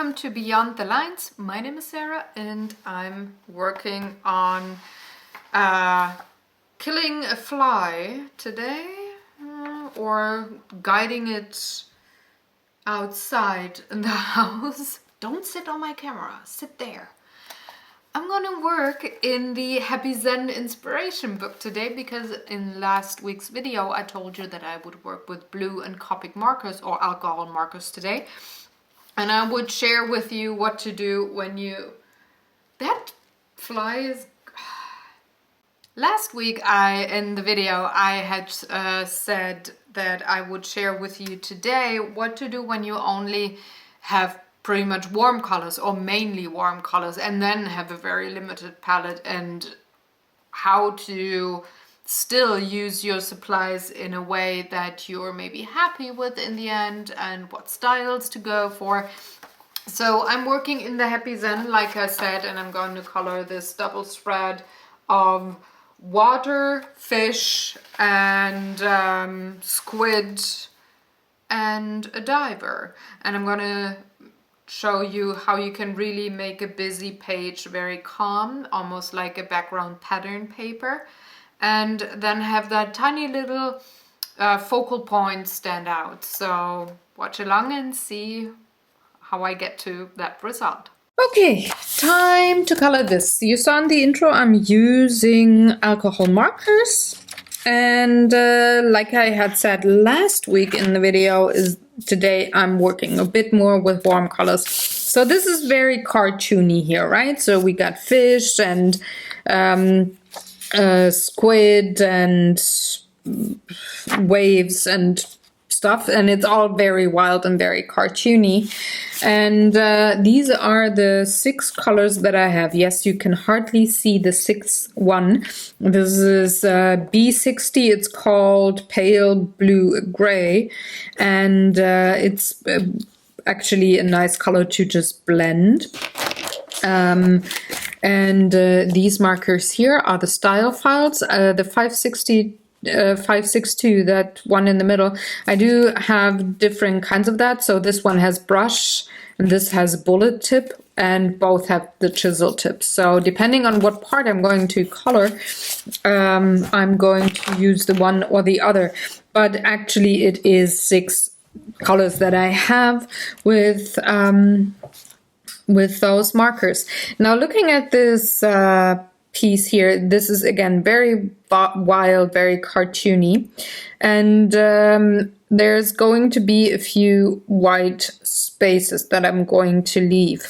welcome to Beyond the Lines. My name is Sarah and I'm working on killing a fly today or guiding it outside in the house. Don't sit on my camera, sit there. I'm gonna work in the Happy Zen inspiration book today because in last week's video I told you that I would work with blue and Copic markers or alcohol markers today. And I would share with you what to do when you... That fly is... Last week in the video I had said that I would share with you today what to do when you only have pretty much warm colors or mainly warm colors and then have a very limited palette, and how to still use your supplies in a way that you're maybe happy with in the end, and what styles to go for. So I'm working in the Happy Zen, like I said, and I'm going to color this double spread of water, fish, and squid, and a diver. And I'm going to show you how you can really make a busy page very calm, almost like a background pattern paper, and then have that tiny little focal point stand out. So watch along and see how I get to that result. Okay, time to color this. You saw in the intro I'm using alcohol markers, and like I had said last week in the video, today I'm working a bit more with warm colors. So this is very cartoony here, right? So we got fish and squid and waves and stuff, and it's all very wild and very cartoony. And these are the 6 colors that I have. Yes, you can hardly see the 6th one. This is B60. It's called Pale Blue Gray, and it's actually a nice color to just blend. These markers here are the style files, the 562, that one in the middle. I do have different kinds of that. So this one has brush and this has bullet tip, and both have the chisel tip. So depending on what part I'm going to color, I'm going to use the one or the other. But actually it is 6 colors that I have with those markers. Now looking at this piece here, this is again very wild, very cartoony, and there's going to be a few white spaces that I'm going to leave.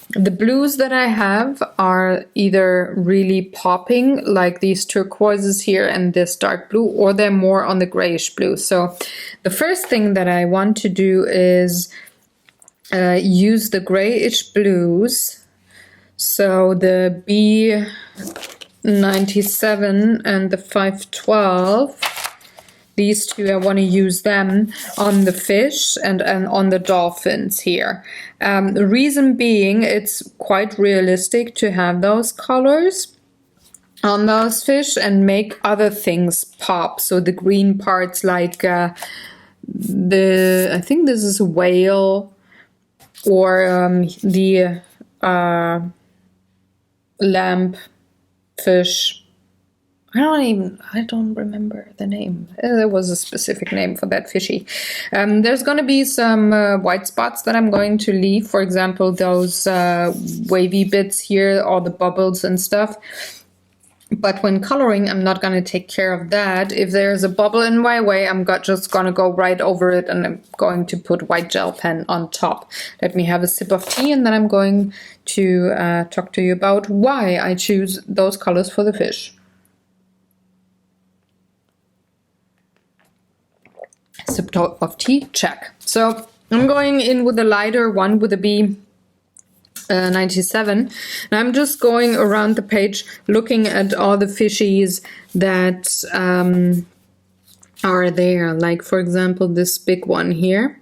The blues that I have are either really popping, like these turquoises here and this dark blue, or they're more on the grayish blue. So the first thing that I want to do is use the grayish blues. So the B97 and the 512, these two, I want to use them on the fish and on the dolphins here. The reason being, it's quite realistic to have those colors on those fish and make other things pop. So the green parts, like I think this is a whale, or the lamp fish. I don't remember the name. There was a specific name for that fishy. There's going to be some white spots that I'm going to leave. For example, those wavy bits here, all the bubbles and stuff. But when coloring, I'm not going to take care of that. If there's a bubble in my way, I'm just going to go right over it, and I'm going to put white gel pen on top. Let me have a sip of tea, and then I'm going to talk to you about why I choose those colors for the fish. Sip of tea, check. So I'm going in with a lighter one, with a B97, and I'm just going around the page looking at all the fishies that are there. Like, for example, this big one here.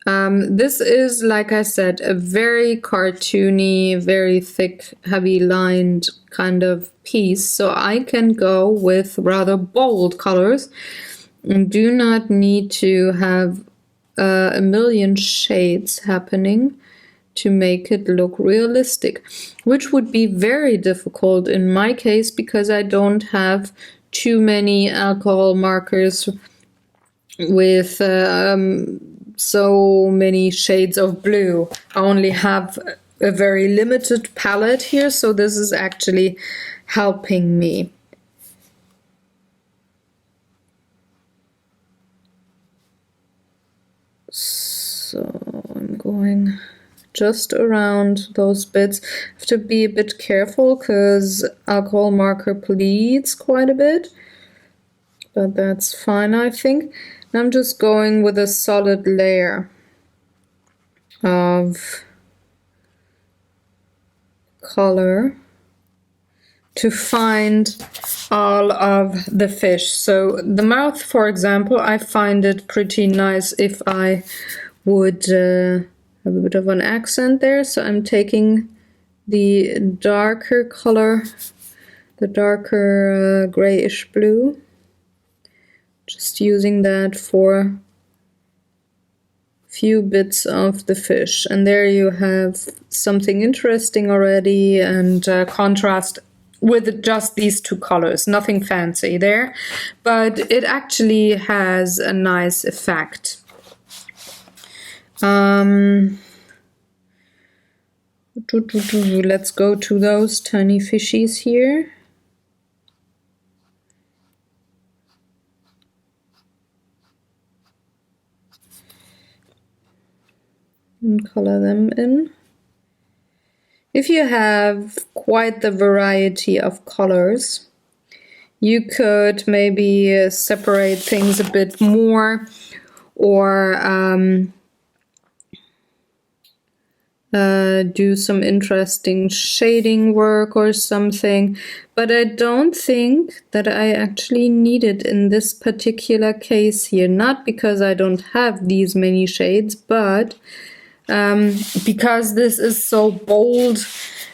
This is, like I said, a very cartoony, very thick, heavy lined kind of piece. So I can go with rather bold colors and do not need to have a million shades happening to make it look realistic, which would be very difficult in my case because I don't have too many alcohol markers with so many shades of blue. I only have a very limited palette here, so this is actually helping me. So I'm going just around those bits. I have to be a bit careful because alcohol marker bleeds quite a bit, but that's fine, I think. And I'm just going with a solid layer of color to find all of the fish. So the mouth, for example, I find it pretty nice if I would have a bit of an accent there. So I'm taking the darker color, the darker grayish blue, just using that for few bits of the fish, and there you have something interesting already, and contrast with just these two colors. Nothing fancy there, but it actually has a nice effect. Let's go to those tiny fishies here. And color them in. If you have quite the variety of colors, you could maybe separate things a bit more, or do some interesting shading work or something, but I don't think that I actually need it in this particular case here. Not because I don't have these many shades, but because this is so bold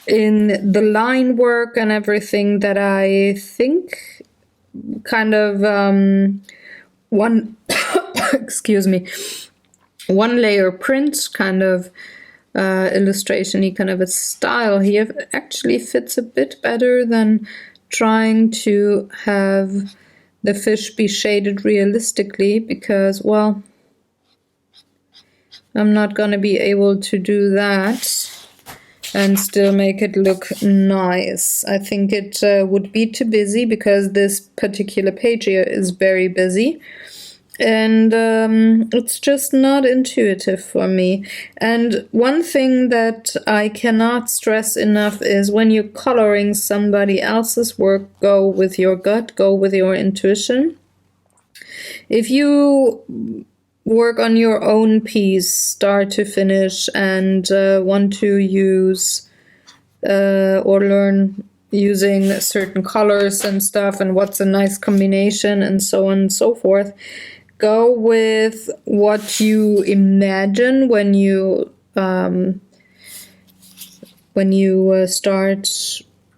in the line work and everything that I think kind of one excuse me, one layer print kind of illustration-y kind of a style here actually fits a bit better than trying to have the fish be shaded realistically, because, well, I'm not going to be able to do that and still make it look nice. I think it would be too busy, because this particular page here is very busy, and it's just not intuitive for me. And one thing that I cannot stress enough is when you're coloring somebody else's work, go with your gut, go with your intuition. If you work on your own piece, start to finish, and want to use or learn using certain colors and stuff, and what's a nice combination, and so on and so forth, go with what you imagine when you start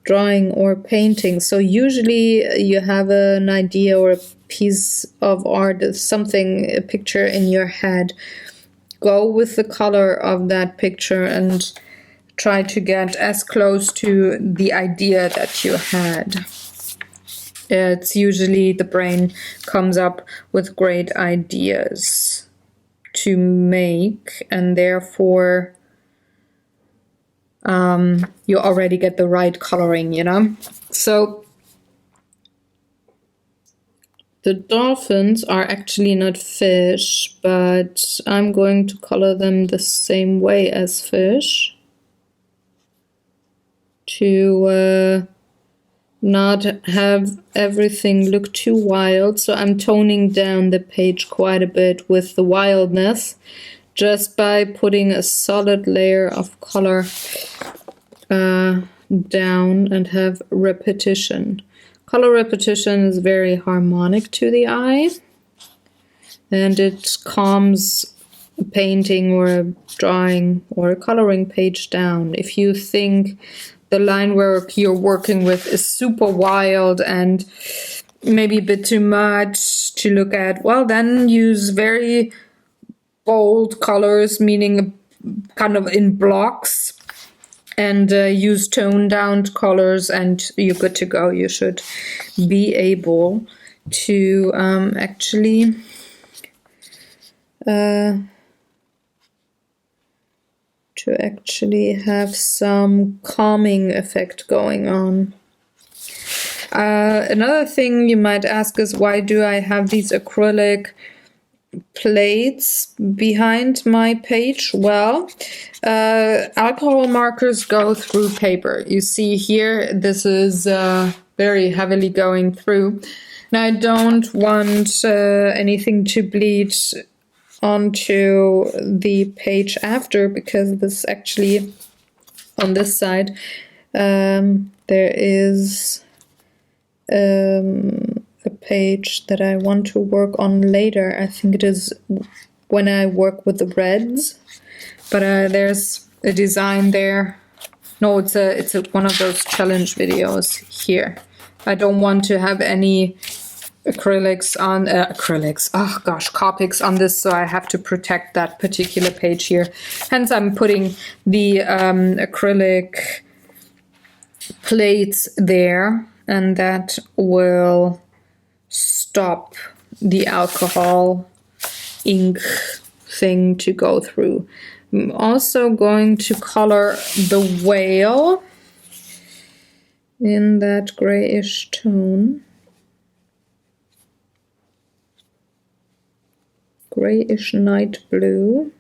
drawing or painting. So usually you have an idea or a piece of art, something, a picture in your head. Go with the color of that picture and try to get as close to the idea that you had. It's usually the brain comes up with great ideas to make, and therefore you already get the right coloring, you know? So the dolphins are actually not fish, but I'm going to color them the same way as fish to not have everything look too wild. So I'm toning down the page quite a bit with the wildness, just by putting a solid layer of color down and have repetition. Color repetition is very harmonic to the eye, and it calms a painting or a drawing or a coloring page down. If you think the line work you're working with is super wild and maybe a bit too much to look at, well, then use very bold colors, meaning kind of in blocks, and use toned down colors, and you're good to go. You should be able to actually have some calming effect going on. Another thing you might ask is, why do I have these acrylic plates behind my page? Well, alcohol markers go through paper. You see here, this is very heavily going through. Now I don't want anything to bleed onto the page after, because this actually, on this side, there is a page that I want to work on later. I think it is when I work with the reds, but there's a design there. No, it's a one of those challenge videos here. I don't want to have any acrylics on Copics on this, so I have to protect that particular page here. Hence I'm putting the acrylic plates there, and that will stop the alcohol ink thing to go through. I'm also going to color the whale in that grayish tone. Grayish night blue.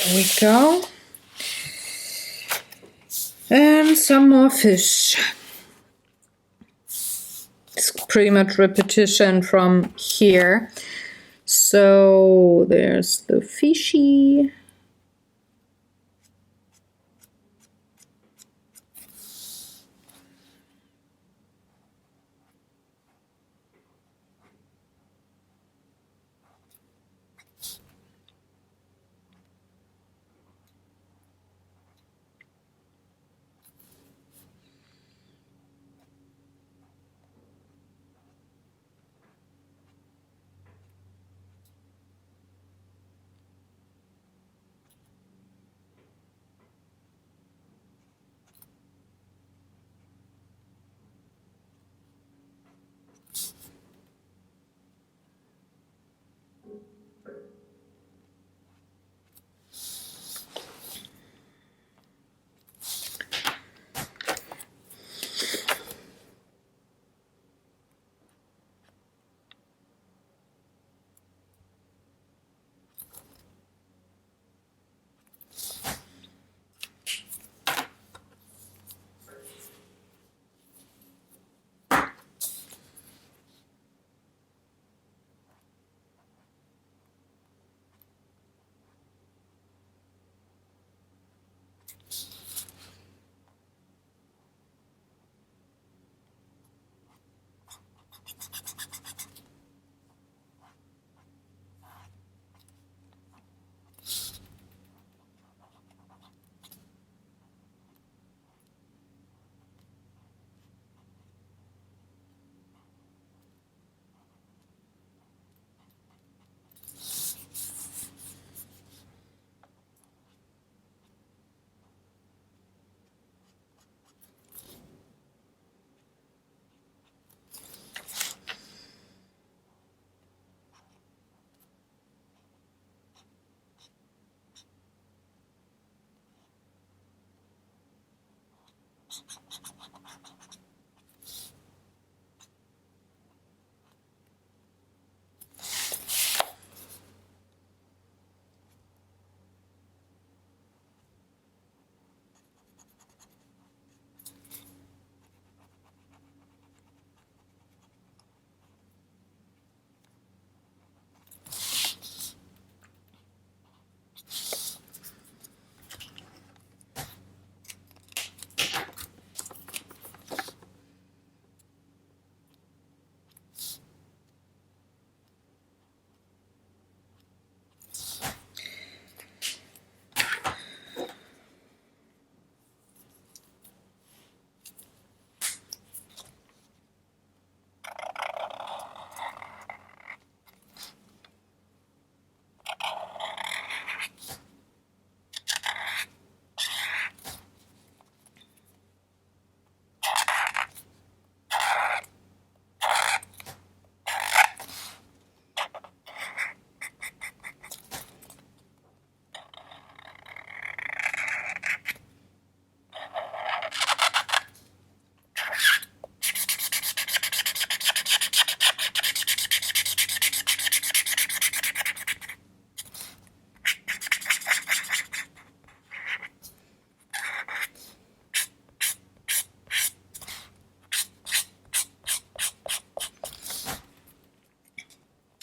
There we go. And some more fish. It's pretty much repetition from here. So there's the fishy.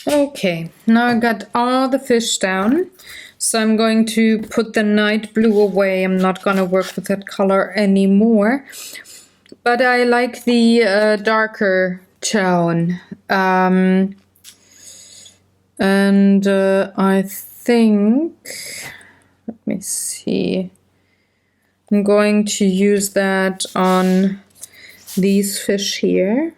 Okay, now I got all the fish down, so I'm going to put the night blue away. I'm not going to work with that color anymore, but I like the darker tone. And I think, let me see, I'm going to use that on these fish here.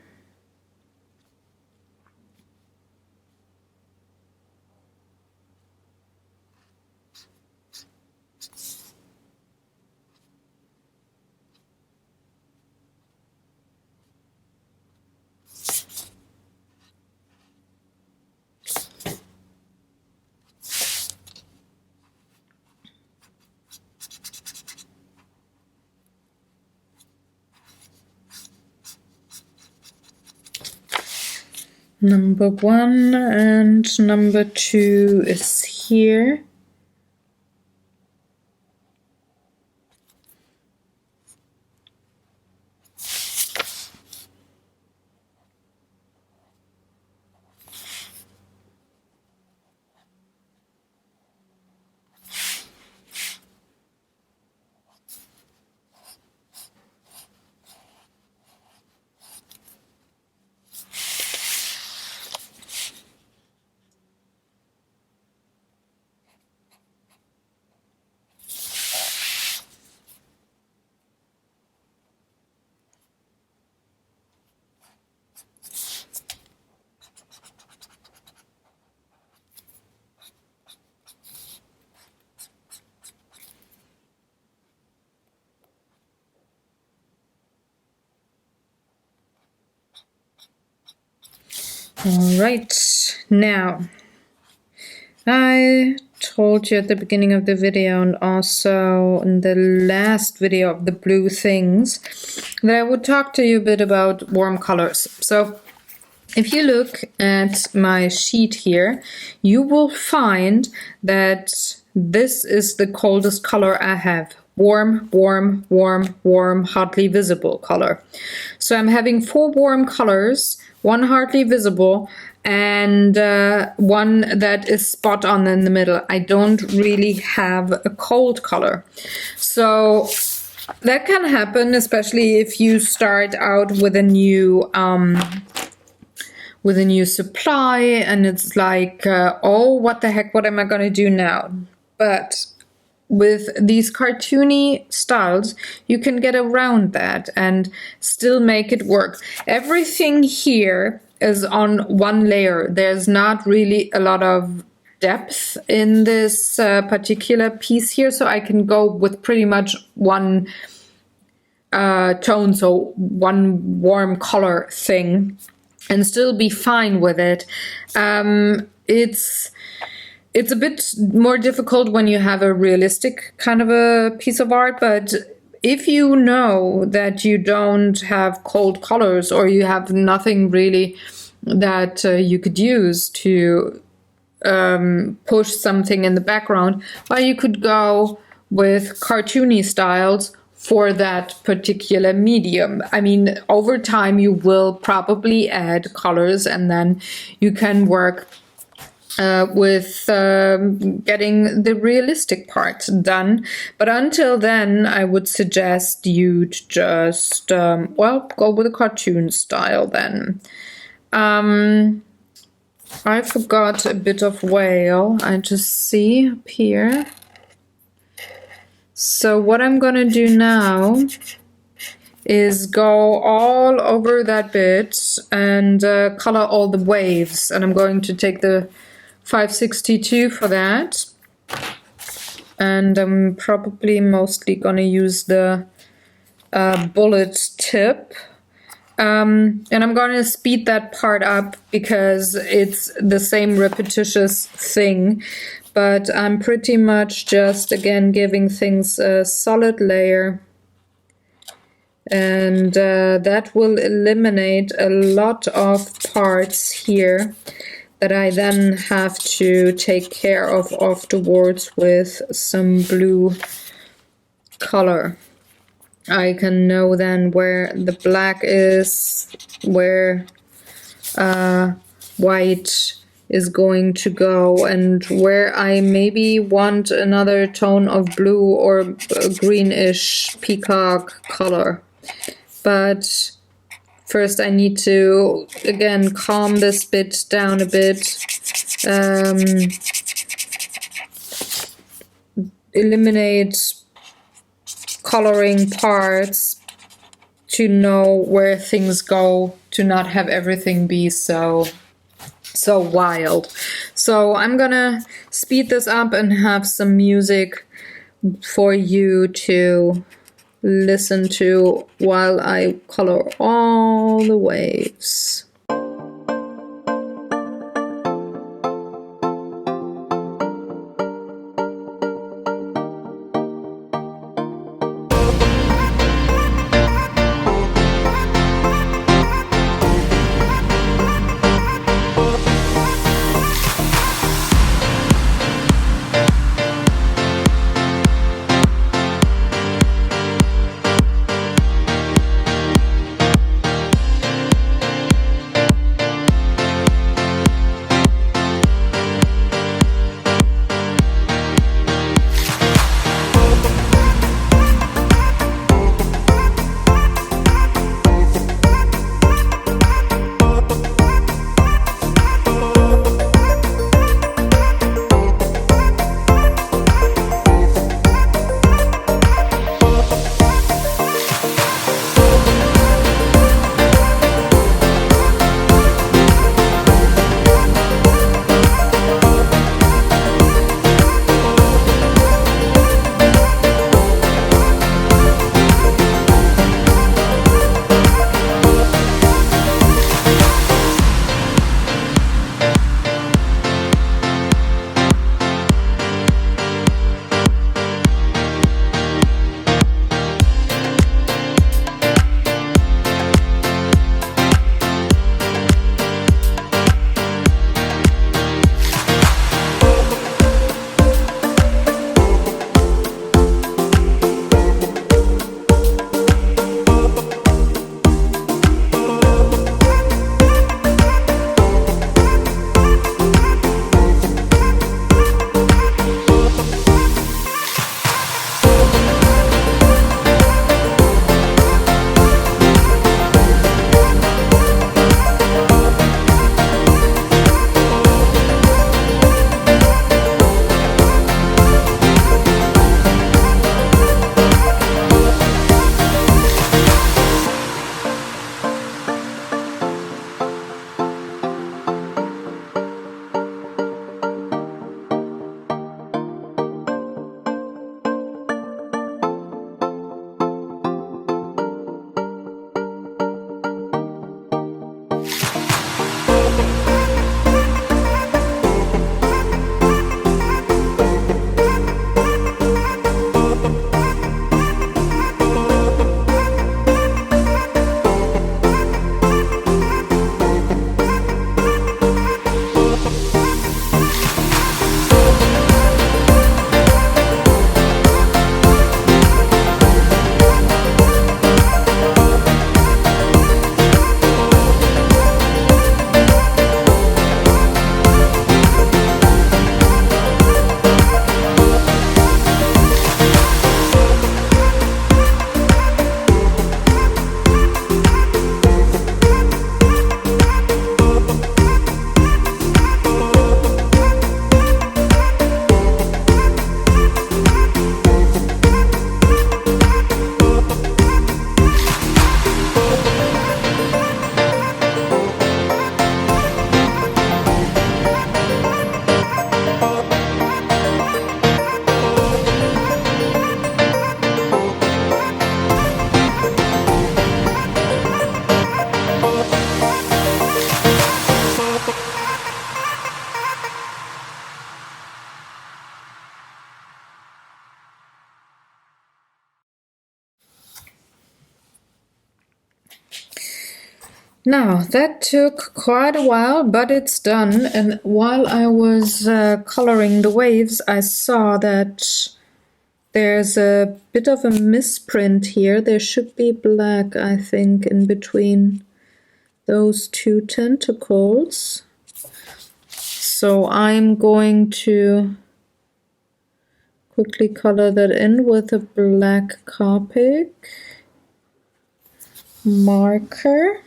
Number 1 and number 2 is here. All right, now I told you at the beginning of the video and also in the last video of the blue things that I would talk to you a bit about warm colors. So if you look at my sheet here, you will find that this is the coldest color I have. Warm, warm, warm, warm, hardly visible color. So I'm having 4 warm colors, 1 hardly visible, and 1 that is spot on in the middle. I don't really have a cold color. So that can happen, especially if you start out with a new supply and it's like, oh, what the heck, what am I going to do now? But with these cartoony styles, you can get around that and still make it work. Everything here is on 1 layer. There's not really a lot of depth in this particular piece here, so I can go with pretty much 1 tone, so 1 warm color thing, and still be fine with it. It's a bit more difficult when you have a realistic kind of a piece of art, but if you know that you don't have cold colors or you have nothing really that you could use to push something in the background, well, you could go with cartoony styles for that particular medium. I mean, over time you will probably add colors, and then you can work with getting the realistic part done. But until then, I would suggest you to just, well, go with a cartoon style then. I forgot a bit of whale. I just see up here. So what I'm gonna do now is go all over that bit and color all the waves. And I'm going to take the 562 for that. And I'm probably mostly gonna use the bullet tip. And I'm going to speed that part up because it's the same repetitious thing, but I'm pretty much just again giving things a solid layer, and that will eliminate a lot of parts here that I then have to take care of afterwards with some blue color. I can know then where the black is, where white is going to go, and where I maybe want another tone of blue or a greenish peacock color. But first I need to, again, calm this bit down a bit, eliminate coloring parts to know where things go, to not have everything be so wild. So I'm gonna speed this up and have some music for you to listen to while I color all the waves. Now, that took quite a while, but it's done. And while I was coloring the waves, I saw that there's a bit of a misprint here. There should be black, I think, in between those two tentacles. So I'm going to quickly color that in with a black Copic marker.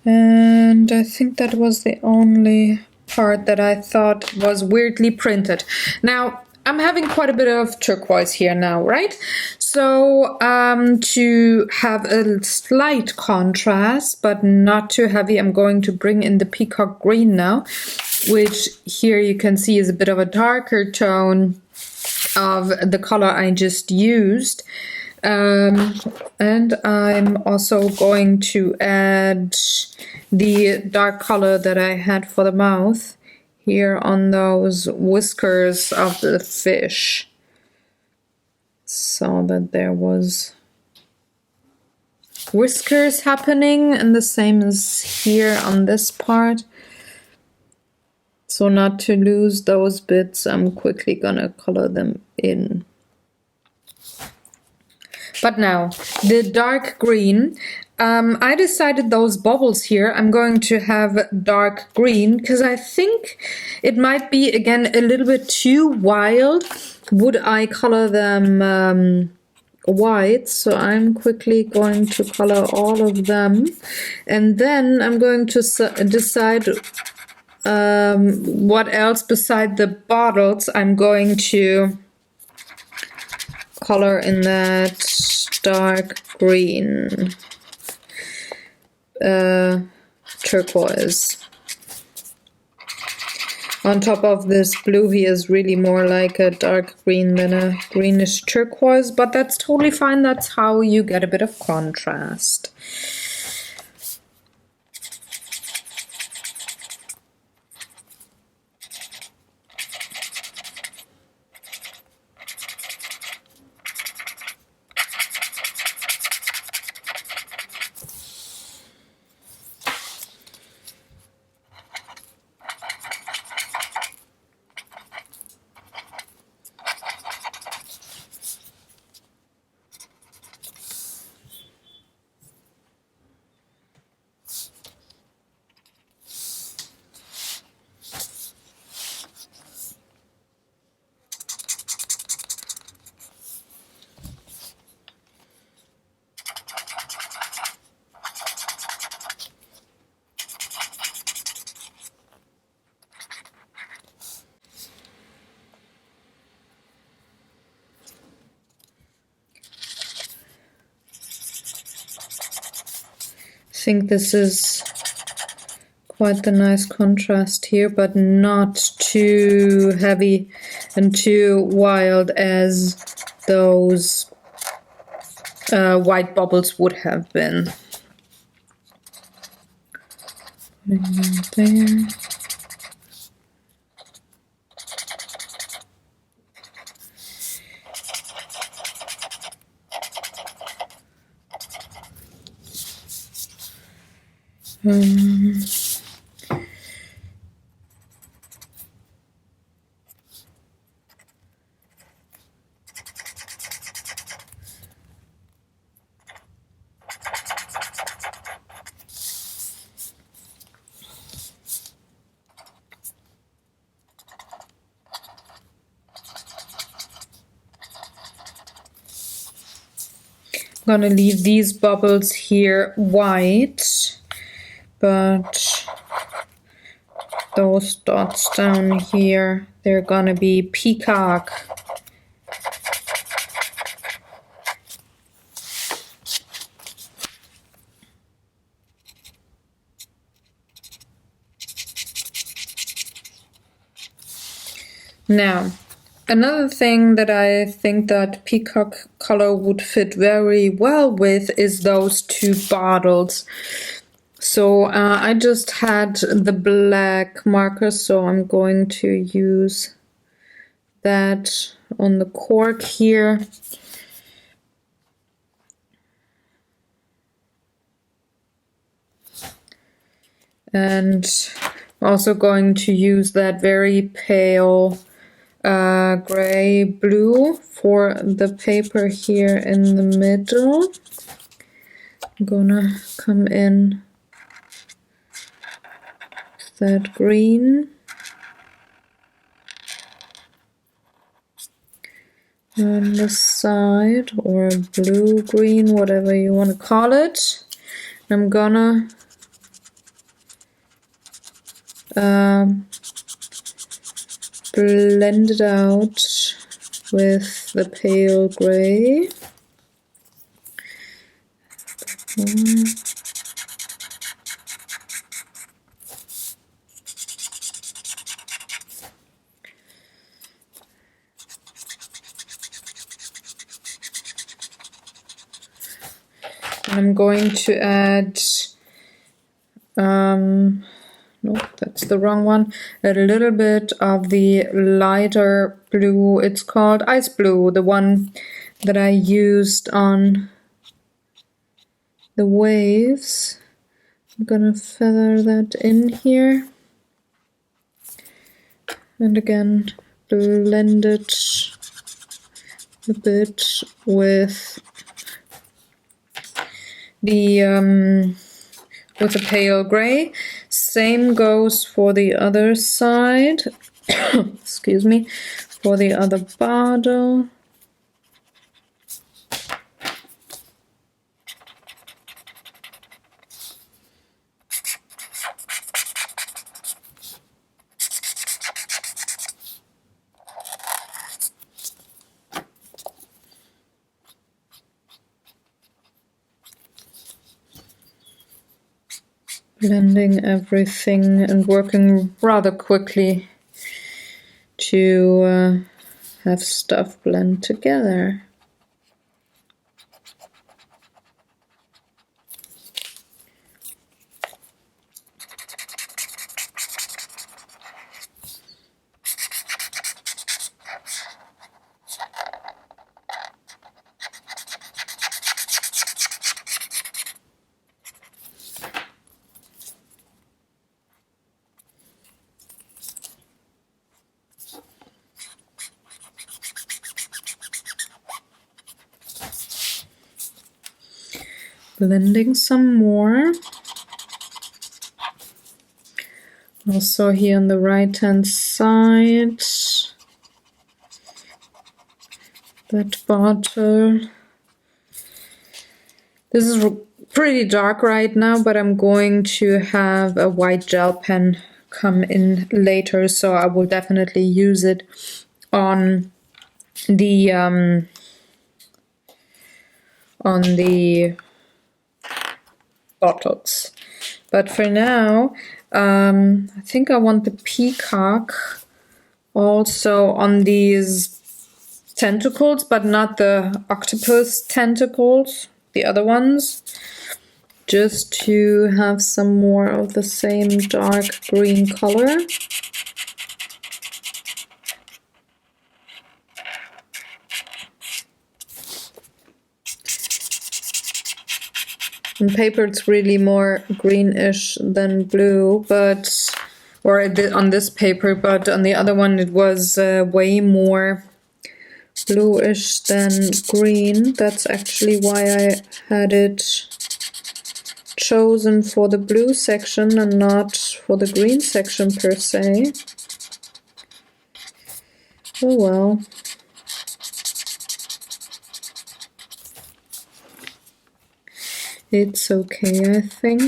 And I think that was the only part that I thought was weirdly printed. Now, I'm having quite a bit of turquoise here now, right? So to have a slight contrast, but not too heavy, I'm going to bring in the peacock green now, which here you can see is a bit of a darker tone of the color I just used. And I'm also going to add the dark color that I had for the mouth here on those whiskers of the fish, so that there was whiskers happening, and the same as here on this part. So not to lose those bits, I'm quickly gonna color them in. But now, the dark green, I decided those bubbles here, I'm going to have dark green, because I think it might be, again, a little bit too wild. Would I color them white? So I'm quickly going to color all of them. And then I'm going to decide what else beside the bottles I'm going to color in that dark green turquoise. On top of this blue here is really more like a dark green than a greenish turquoise, but that's totally fine. That's how you get a bit of contrast. I think this is quite a nice contrast here, but not too heavy and too wild as those white bubbles would have been. There. I'm gonna leave these bubbles here white, but those dots down here, they're gonna be peacock. Now, another thing that I think that peacock color would fit very well with is those two bottles. So I just had the black marker, so I'm going to use that on the cork here. And I'm also going to use that very pale gray blue for the paper here in the middle. I'm gonna come in with that green. On the side, or blue, green, whatever you want to call it. I'm gonna blend it out with the pale gray. I'm going to add, nope, that's the wrong one, a little bit of the lighter blue. It's called ice blue, the one that I used on the waves. I'm gonna feather that in here. And again, blend it a bit with the pale gray. Same goes for the other side. Excuse me, for the other bottle. Blending everything and working rather quickly to have stuff blend together. Blending some more. Also here on the right hand side, that bottle. This is pretty dark right now, but I'm going to have a white gel pen come in later, so I will definitely use it on the bottles. But for now, I think I want the peacock also on these tentacles, but not the octopus tentacles, the other ones, just to have some more of the same dark green color. On paper it's really more greenish than blue, but on this paper, but on the other one it was way more bluish than green. That's actually why I had it chosen for the blue section and not for the green section per se. Oh well. It's okay, I think.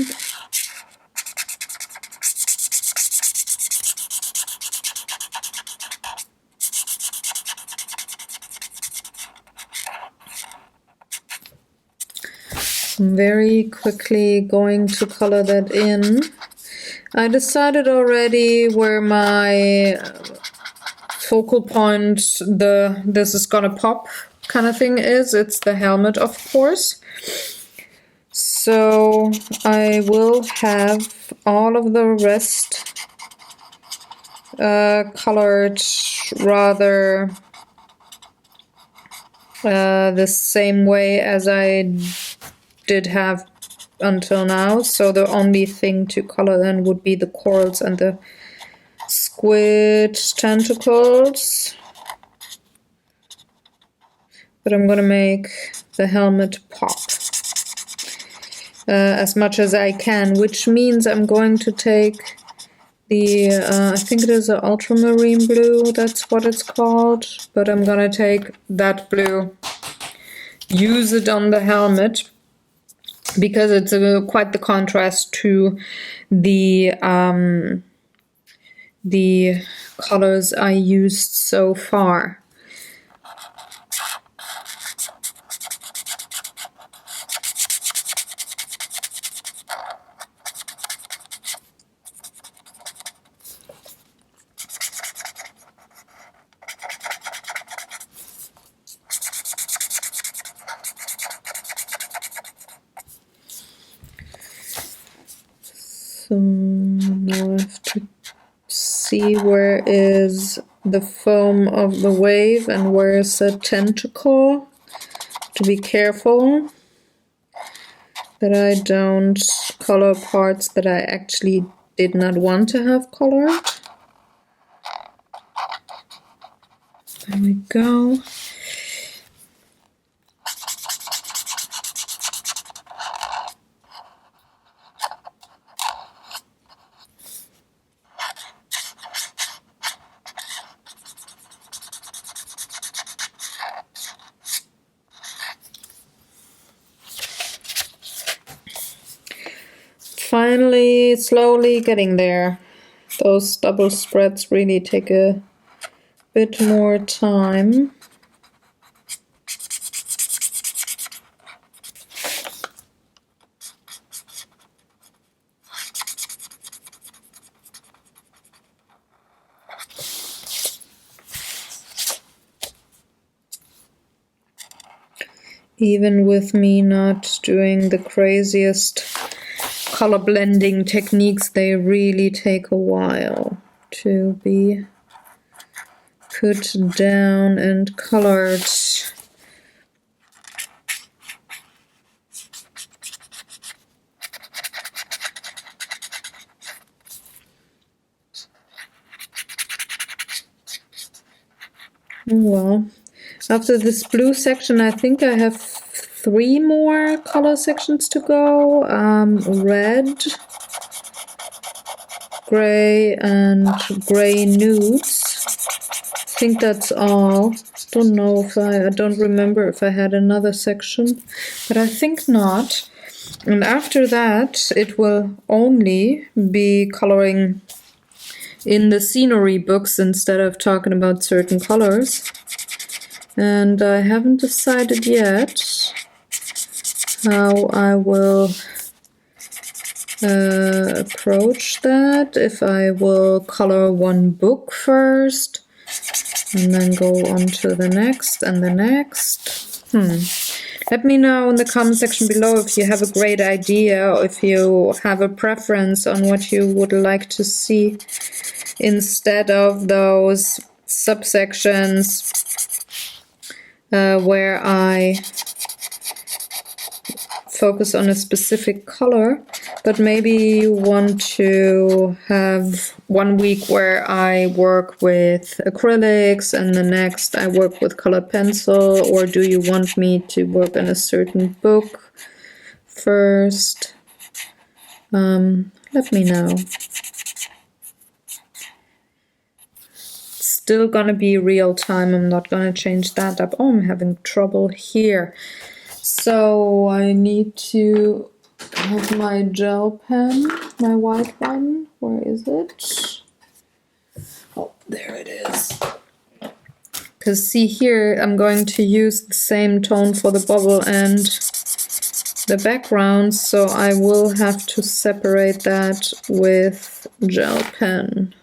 I'm very quickly going to color that in. I decided already where my focal point, this is gonna pop kind of thing is. It's the helmet, of course. So I will have all of the rest colored rather the same way as I did have until now, so the only thing to color then would be the corals and the squid tentacles. But I'm gonna make the helmet pop as much as I can, which means I'm going to take the, I think it is an ultramarine blue, that's what it's called, but I'm gonna take that blue, use it on the helmet, because it's quite the contrast to the colors I used so far. So now I have to see where is the foam of the wave and where is the tentacle. To be careful that I don't color parts that I actually did not want to have colored. There we go. Finally, slowly getting there. Those double spreads really take a bit more time. Even with me not doing the craziest color blending techniques, they really take a while to be put down and colored. Well, after this blue section, I think I have 3 more color sections to go. Red, gray, and gray nudes. I think that's all. Don't know if I don't remember if I had another section, but I think not. And after that, it will only be coloring in the scenery books instead of talking about certain colors. And I haven't decided yet how I will approach that. If I will color one book first and then go on to the next and the next. Let me know in the comment section below if you have a great idea, or if you have a preference on what you would like to see instead of those subsections where I focus on a specific color. But maybe you want to have 1 week where I work with acrylics and the next I work with colored pencil, or do you want me to work on a certain book first? Let me know. Still gonna be real time, I'm not gonna change that up. Oh, I'm having trouble here. So I need to have my gel pen, my white one. Where is it? Oh, there it is. Because see here, I'm going to use the same tone for the bubble and the background, so I will have to separate that with gel pen.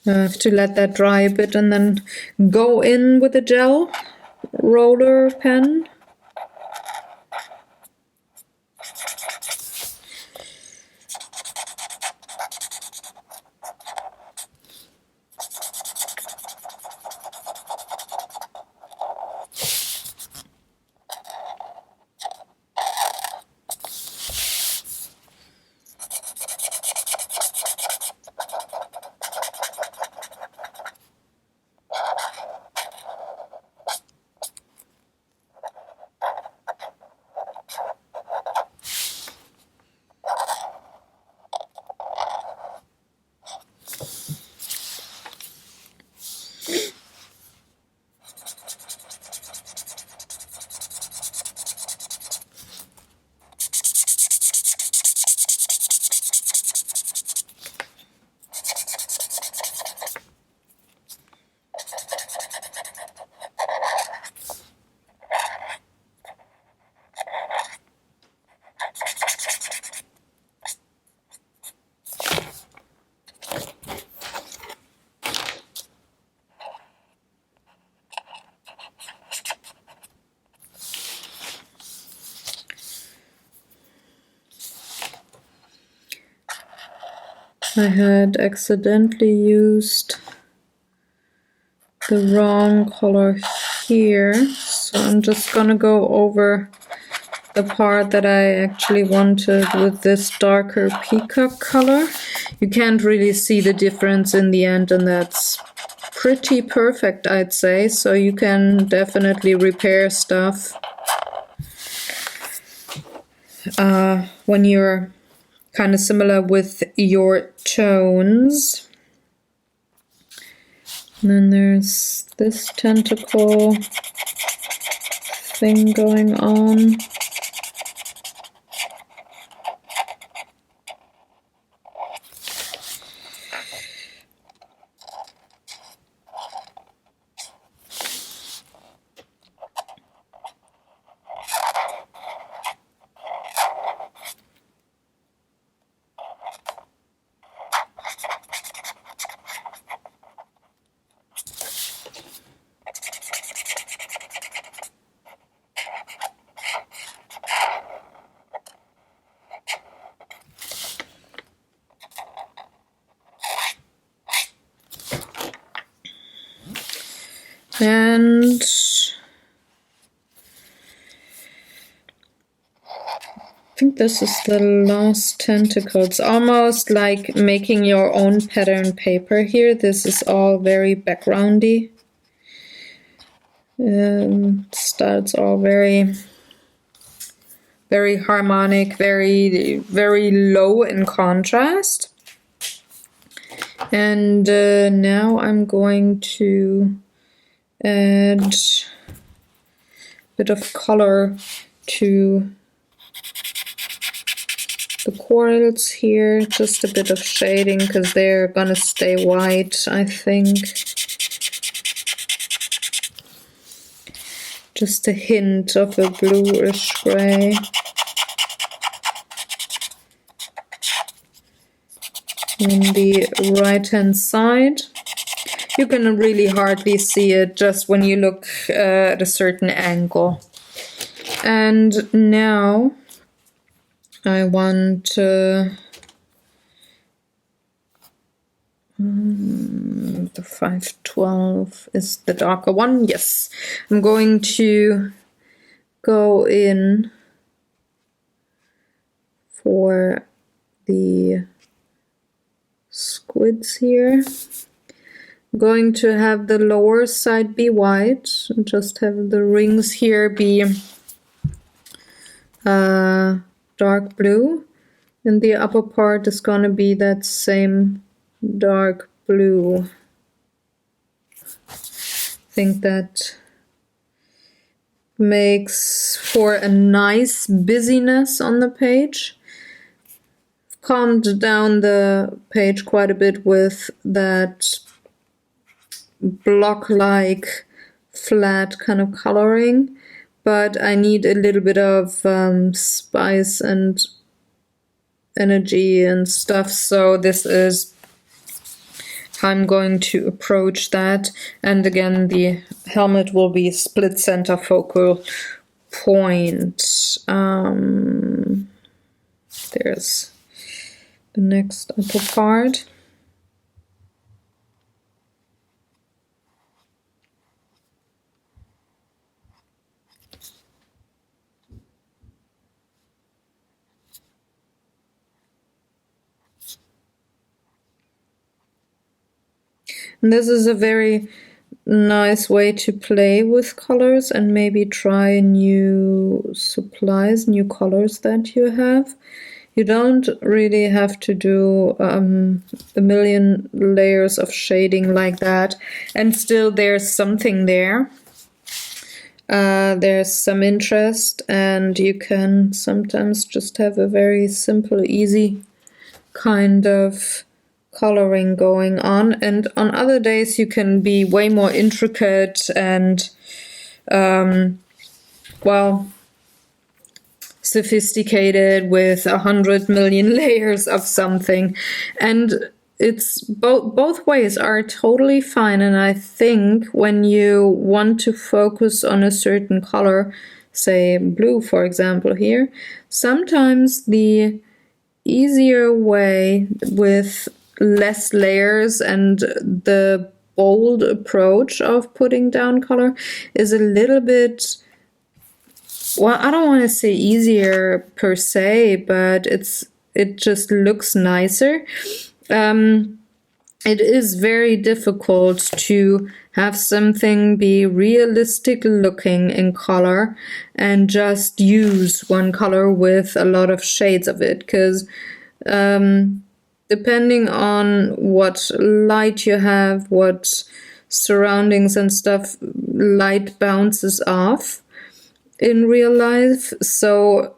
I have to let that dry a bit and then go in with the gel roller pen. I had accidentally used the wrong color here, so I'm just gonna go over the part that I actually wanted with this darker peacock color. You can't really see the difference in the end, and that's pretty perfect, I'd say, so you can definitely repair stuff when you're kind of similar with your tones. And then there's this tentacle thing going on. And I think this is the last tentacle. It's almost like making your own pattern paper here. This is all very backgroundy. Starts all very harmonic, very low in contrast. And now I'm going to add a bit of color to the corals here, just a bit of shading because they're gonna stay white, I think. Just a hint of a bluish gray. On the right hand side. You can really hardly see it just when you look at a certain angle. And now I want the 512 is the darker one. Yes, I'm going to go in for the squids here. I'm going to have the lower side be white and just have the rings here be dark blue, and the upper part is going to be that same dark blue. I think that makes for a nice busyness on the page. Calmed down the page quite a bit with that block-like flat kind of coloring, but I need a little bit of spice and energy and stuff, so this is how I'm going to approach that. And again, the helmet will be split center focal point. There's the next upper part. And this is a very nice way to play with colors and maybe try new supplies, new colors that you have. You don't really have to do a million layers of shading like that, and still there's something there. There's some interest, and you can sometimes just have a very simple, easy kind of coloring going on, and on other days you can be way more intricate and well, sophisticated with 100 million layers of something. And it's both ways are totally fine. And I think when you want to focus on a certain color, say blue for example here, sometimes the easier way with less layers, and the bold approach of putting down color is a little bit, well, I don't want to say easier per se, but it just looks nicer. It is very difficult to have something be realistic looking in color and just use one color with a lot of shades of it, because depending on what light you have, what surroundings and stuff, light bounces off in real life. So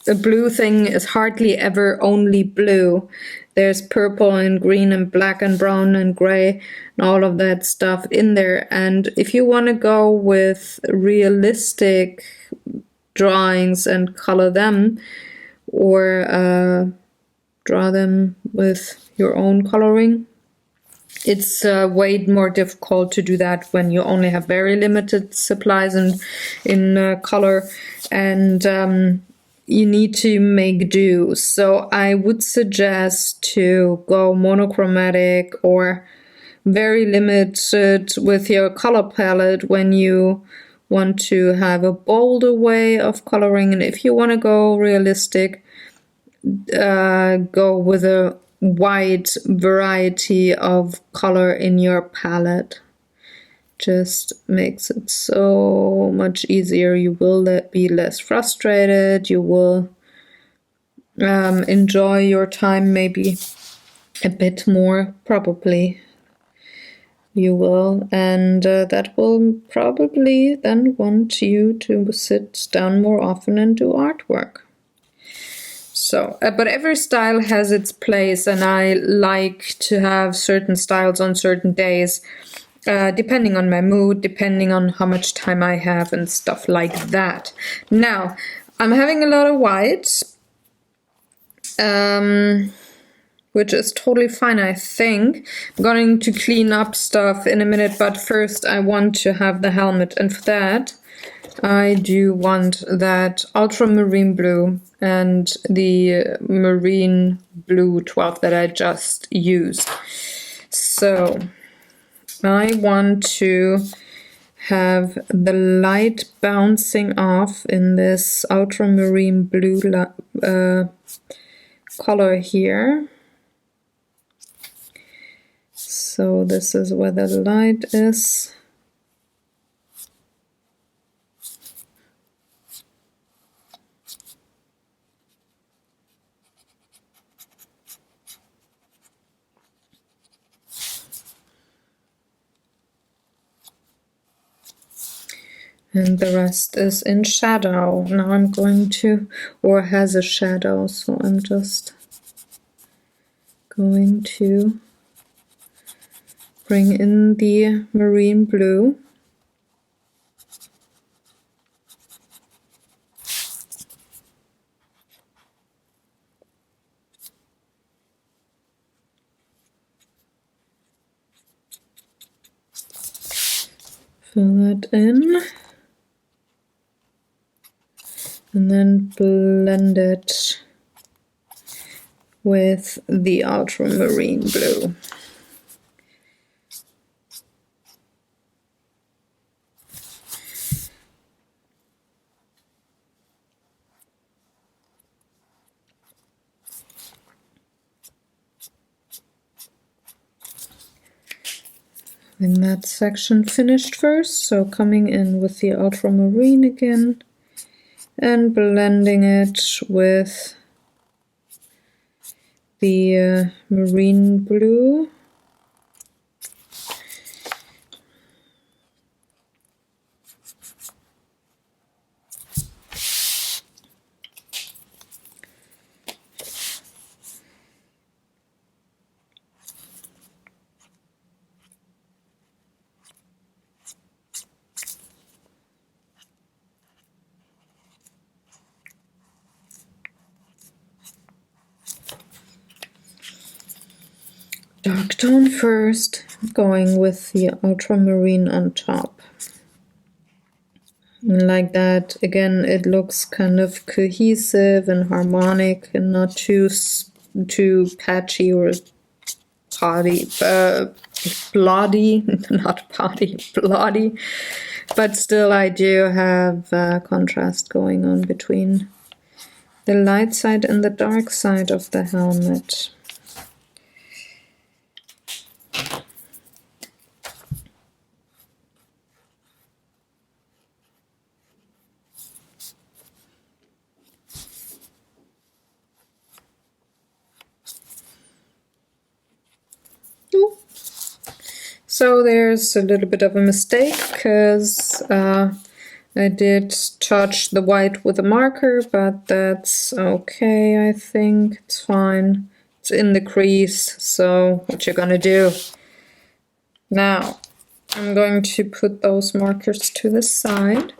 a blue thing is hardly ever only blue. There's purple and green and black and brown and gray and all of that stuff in there. And if you want to go with realistic drawings and color them, or draw them with your own coloring, it's way more difficult to do that when you only have very limited supplies in color, and you need to make do. So I would suggest to go monochromatic or very limited with your color palette when you want to have a bolder way of coloring. And if you want to go realistic, go with a wide variety of color in your palette. Just makes it so much easier. You will be less frustrated. You will enjoy your time maybe a bit more, probably. You will, and that will probably then want you to sit down more often and do artwork. So, but every style has its place, and I like to have certain styles on certain days. Depending on my mood, depending on how much time I have and stuff like that. Now, I'm having a lot of white, which is totally fine, I think. I'm going to clean up stuff in a minute, but first I want to have the helmet, and for that I do want that ultramarine blue and the marine blue 12 that I just used. So I want to have the light bouncing off in this ultramarine blue color here. So this is where the light is. And the rest is in shadow. Now I'm going to, or has a shadow, so I'm just going to bring in the marine blue. Fill that in. And then blend it with the ultramarine blue. In that section finished first, so coming in with the ultramarine again and blending it with the marine blue. Dark tone first, going with the ultramarine on top. And like that, again, it looks kind of cohesive and harmonic and not too patchy or bloody, not potty, bloody. But still I do have contrast going on between the light side and the dark side of the helmet. So there's a little bit of a mistake because I did touch the white with a marker, but that's okay, I think. It's fine. It's in the crease, so what you're gonna do? Now, I'm going to put those markers to the side.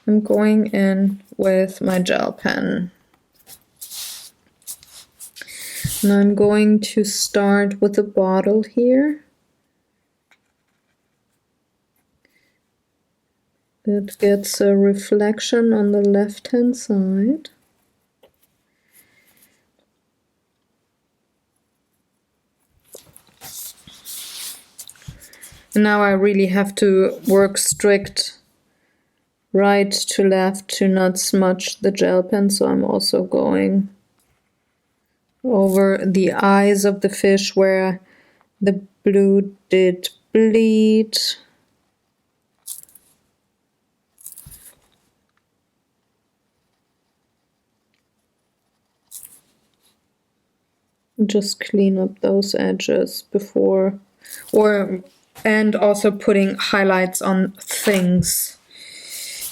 I'm going in with my gel pen. And I'm going to start with the bottle here. It gets a reflection on the left-hand side. And now I really have to work strict right to left to not smudge the gel pen, so I'm also going over the eyes of the fish where the blue did bleed. Just clean up those edges before, and also putting highlights on things.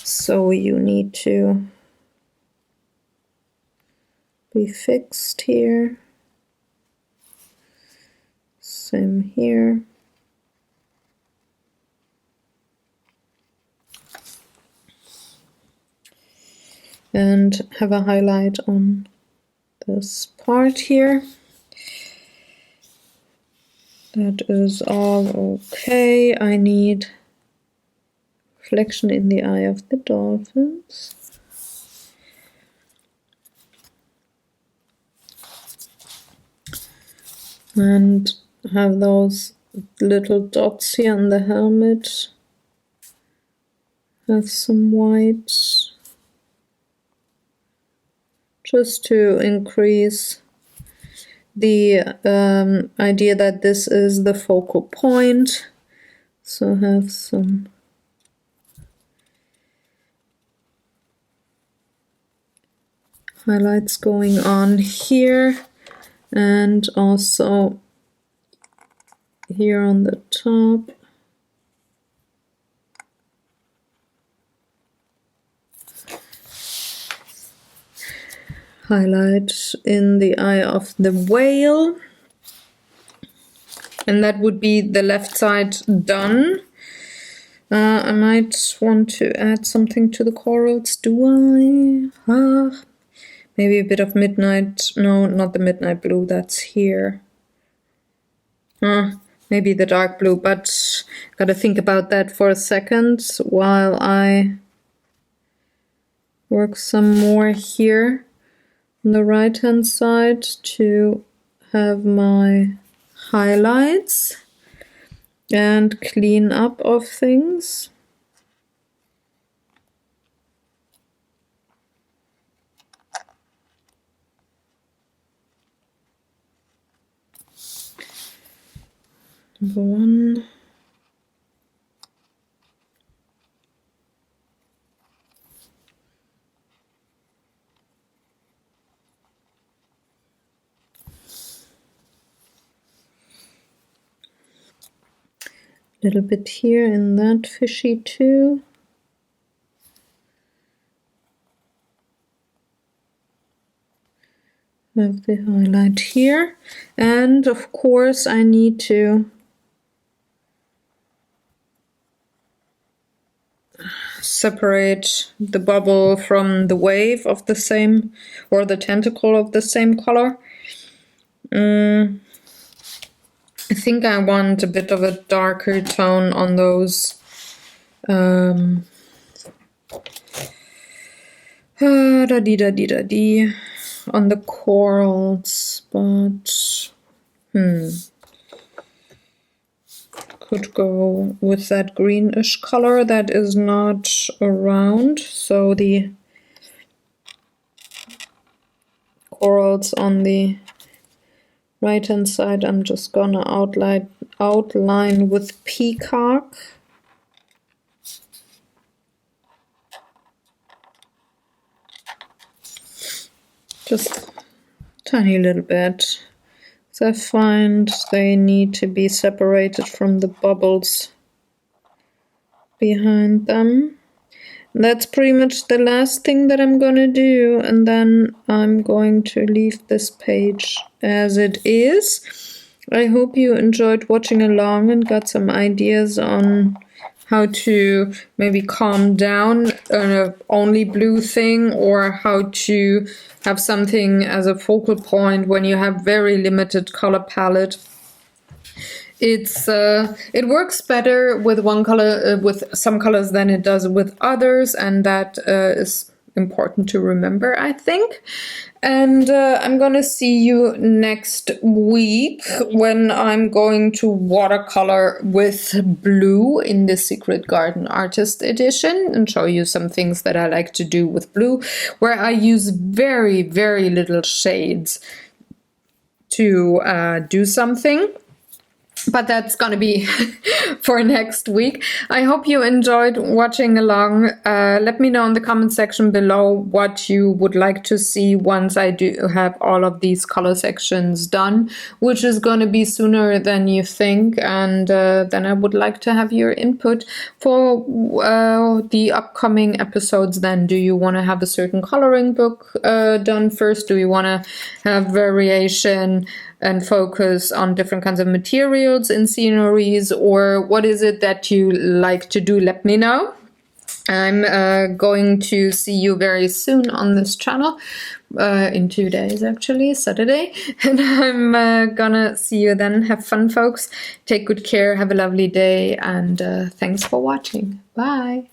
So you need to be fixed here. Same here. And have a highlight on this part here. That is all okay. I need reflection in the eye of the dolphins. And have those little dots here on the helmet. Have some white. Just to increase the idea that this is the focal point. So have some highlights going on here and also here on the top. Highlight in the eye of the whale. And that would be the left side done. I might want to add something to the corals. Do I? Maybe a bit of midnight. No, not the midnight blue. That's here. Maybe the dark blue, but gotta think about that for a second while I work some more here on the right hand side to have my highlights and clean up of things. Number one. Little bit here in that fishy too. Have the highlight here, and of course I need to separate the bubble from the wave of the same, or the tentacle of the same color. I think I want a bit of a darker tone on those on the corals, but could go with that greenish color that is not around. So the corals on the right hand side, I'm just gonna outline with peacock. Just tiny little bit. So I find they need to be separated from the bubbles behind them. And that's pretty much the last thing that I'm gonna do, and then I'm going to leave this page as it is. I hope you enjoyed watching along and got some ideas on how to maybe calm down an only blue thing, or how to have something as a focal point when you have very limited color palette. It works better with one color, with some colors, than it does with others, and that is important to remember, I think. And I'm gonna see you next week when I'm going to watercolor with blue in the Secret Garden Artist Edition and show you some things that I like to do with blue, where I use very, very little shades to do something. But that's gonna be for next week. I hope you enjoyed watching along. Let me know in the comment section below what you would like to see once I do have all of these color sections done, which is gonna be sooner than you think. And then I would like to have your input for the upcoming episodes. Then, do you want to have a certain coloring book done first? Do you want to have variation and focus on different kinds of materials in sceneries, or what is it that you like to do? Let me know. I'm going to see you very soon on this channel, in 2 days actually, Saturday, and I'm gonna see you then. Have fun, folks. Take good care, have a lovely day, and thanks for watching. Bye.